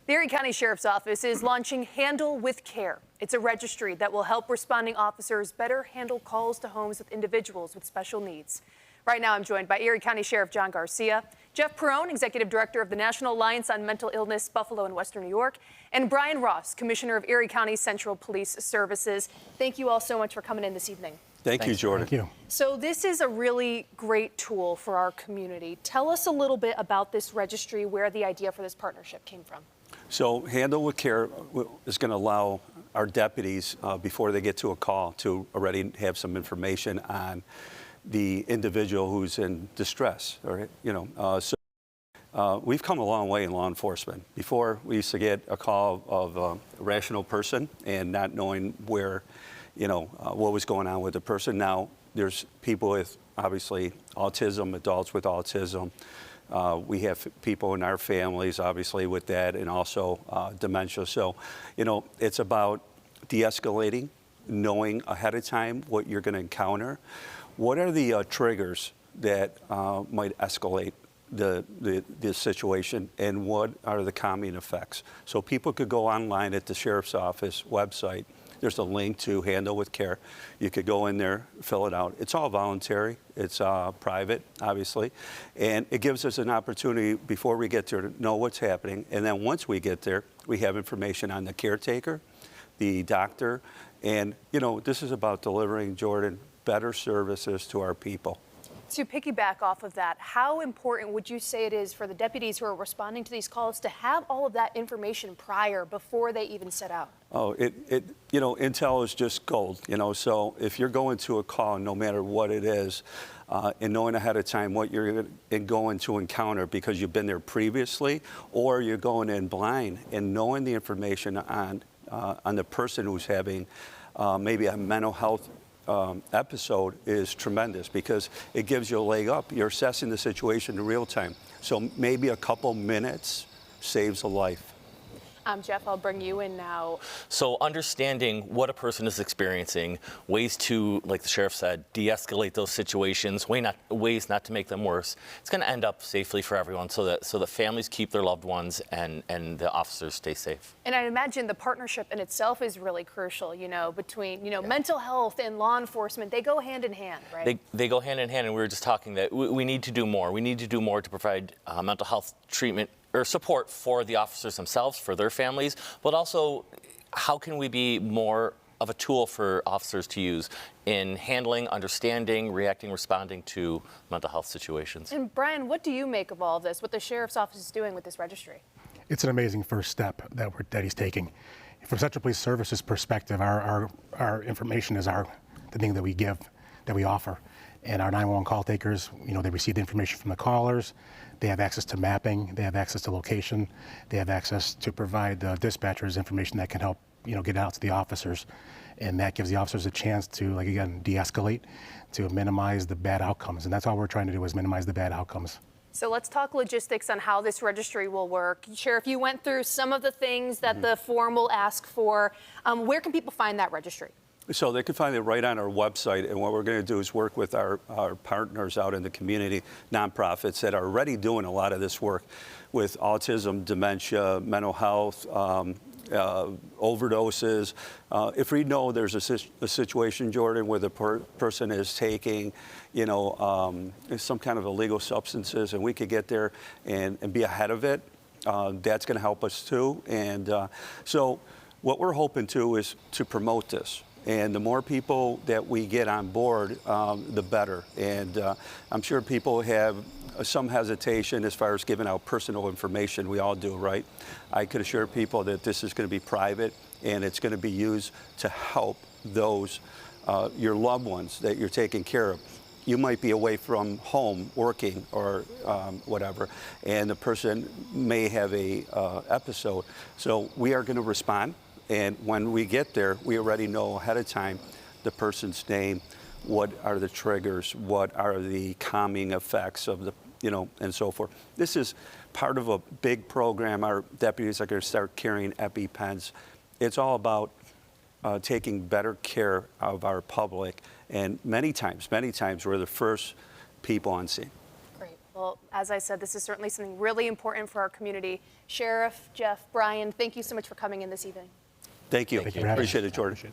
The Erie County Sheriff's Office is launching Handle with Care. It's a registry that will help responding officers better handle calls to homes with individuals with special needs. Right now, I'm joined by Erie County Sheriff John Garcia, Jeff Perrone, Executive Director of the National Alliance on Mental Illness, Buffalo and Western New York, and Brian Ross, Commissioner of Erie County Central Police Services. Thank you all so much for coming in this evening. Thank you, Jordan. Thank you. So this is a really great tool for our community. Tell us a little bit about this registry, where the idea for this partnership came from. So Handle with Care is going to allow our deputies, before they get to a call, to already have some information on the individual who's in distress. Or, we've come a long way in law enforcement. Before, we used to get a call of a rational person and not knowing where, what was going on with the person. Now there's people with obviously autism, adults with autism. We have people in our families, obviously, with that, and also dementia. So, it's about de-escalating, knowing ahead of time what you're going to encounter. What are the triggers that might escalate the situation, and what are the calming effects? So people could go online at the Sheriff's Office website. There's a link to Handle with Care. You could go in there, fill it out. It's all voluntary. It's private, obviously. And it gives us an opportunity before we get there to know what's happening. And then once we get there, we have information on the caretaker, the doctor. And, this is about delivering, Jordan, better services to our people. To piggyback off of that, how important would you say it is for the deputies who are responding to these calls to have all of that information prior, before they even set out? Oh, intel is just gold, so if you're going to a call, no matter what it is, and knowing ahead of time what you're going to encounter because you've been there previously, or you're going in blind, and knowing the information on the person who's having maybe a mental health episode is tremendous, because it gives you a leg up. You're assessing the situation in real time. So maybe a couple minutes saves a life. Jeff, I'll bring you in now. So understanding what a person is experiencing, ways to, like the sheriff said, de-escalate those situations, ways not to make them worse. It's going to end up safely for everyone, so that families keep their loved ones and the officers stay safe. And I imagine the partnership in itself is really crucial, between, mental health and law enforcement. They go hand in hand, right? They go hand in hand, and we were just talking that we need to do more. We need to do more to provide mental health treatment or support for the officers themselves, for their families, but also how can we be more of a tool for officers to use in handling, understanding, reacting, responding to mental health situations. And Brian, what do you make of all of this, what the Sheriff's Office is doing with this registry? It's an amazing first step that he's taking. From Central Police Services perspective, our information is the thing that we give, that we offer. And our 911 call takers, they receive the information from the callers. They have access to mapping. They have access to location. They have access to provide the dispatchers information that can help, get out to the officers. And that gives the officers a chance to, again, de-escalate, to minimize the bad outcomes. And that's all we're trying to do, is minimize the bad outcomes. So let's talk logistics on how this registry will work. Sheriff, you went through some of the things that the form will ask for. Where can people find that registry? So they can find it right on our website, and what we're going to do is work with our partners out in the community, nonprofits that are already doing a lot of this work with autism, dementia, mental health, overdoses. If we know there's a situation, Jordan, where the person is taking, some kind of illegal substances, and we could get there and be ahead of it, that's going to help us too. And so what we're hoping to is to promote this. And the more people that we get on board, the better. And I'm sure people have some hesitation as far as giving out personal information. We all do, right? I could assure people that this is going to be private, and it's going to be used to help those, your loved ones that you're taking care of. You might be away from home working or whatever, and the person may have a episode. So we are going to respond. And when we get there, we already know ahead of time the person's name, what are the triggers, what are the calming effects of the, and so forth. This is part of a big program. Our deputies are going to start carrying EpiPens. It's all about taking better care of our public. And many times, we're the first people on scene. Great. Well, as I said, this is certainly something really important for our community. Sheriff Jeff, Brian, thank you so much for coming in this evening. Thank you. Thank you for having Appreciate us. it, Jordan.